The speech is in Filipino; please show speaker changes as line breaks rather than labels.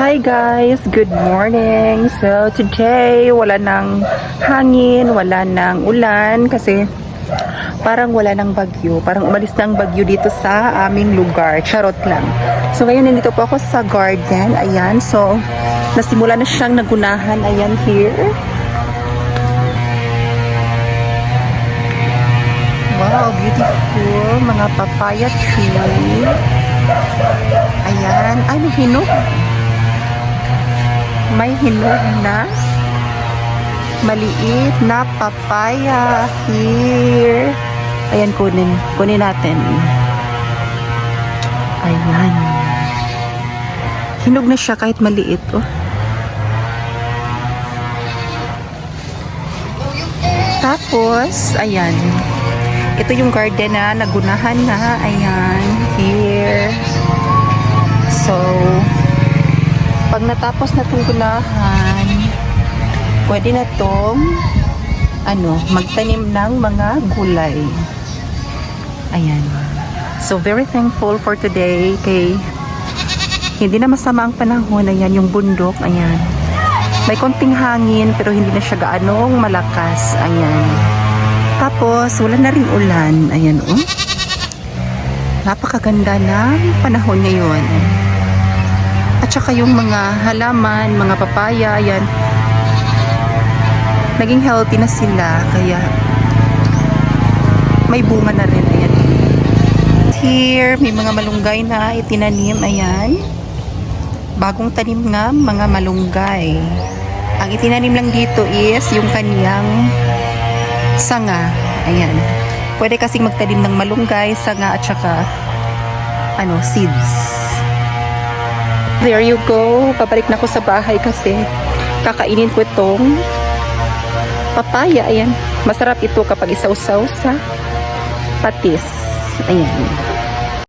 Hi guys, good morning. So today wala nang hangin, wala nang ulan kasi parang wala nang bagyo. Parang umalis na ang bagyo dito sa aming lugar. Charot lang. So ngayon nandito po ako sa garden. Ayan, so nasimula na siyang nagunahan. Ayan, here. Wow, beautiful. Mga papaya tree. Ayan. Ay, may hinog. May hinog na maliit na papaya here. Ayan, kunin natin. Ayan. Hinog na siya kahit maliit, oh. Tapos, ayan. Ito yung garden na nagunahan na. Ayan, here. So, pag natapos na itong gunahan, pwede na itong magtanim ng mga gulay. Ayan. So, very thankful for today kay hindi na masama ang panahon. Ayan, yung bundok. Ayan. May konting hangin pero hindi na siya gaanong malakas. Ayan. Tapos, wala na rin ulan. Ayan, oh. Napakaganda ng panahon ngayon. At saka yung mga halaman, mga papaya, ayan, naging healthy na sila, kaya may bunga na rin, ayan. Here, may mga malunggay na itinanim, ayan. Bagong tanim nga, mga malunggay. Ang itinanim lang dito is yung kaniyang sanga, ayan. Pwede kasing magtanim ng malunggay, sanga, at saka, seeds. There you go. Pabalik na ako sa bahay kasi kakainin ko itong papaya. Ayan. Masarap ito kapag isaw-saw sa patis. Ayan.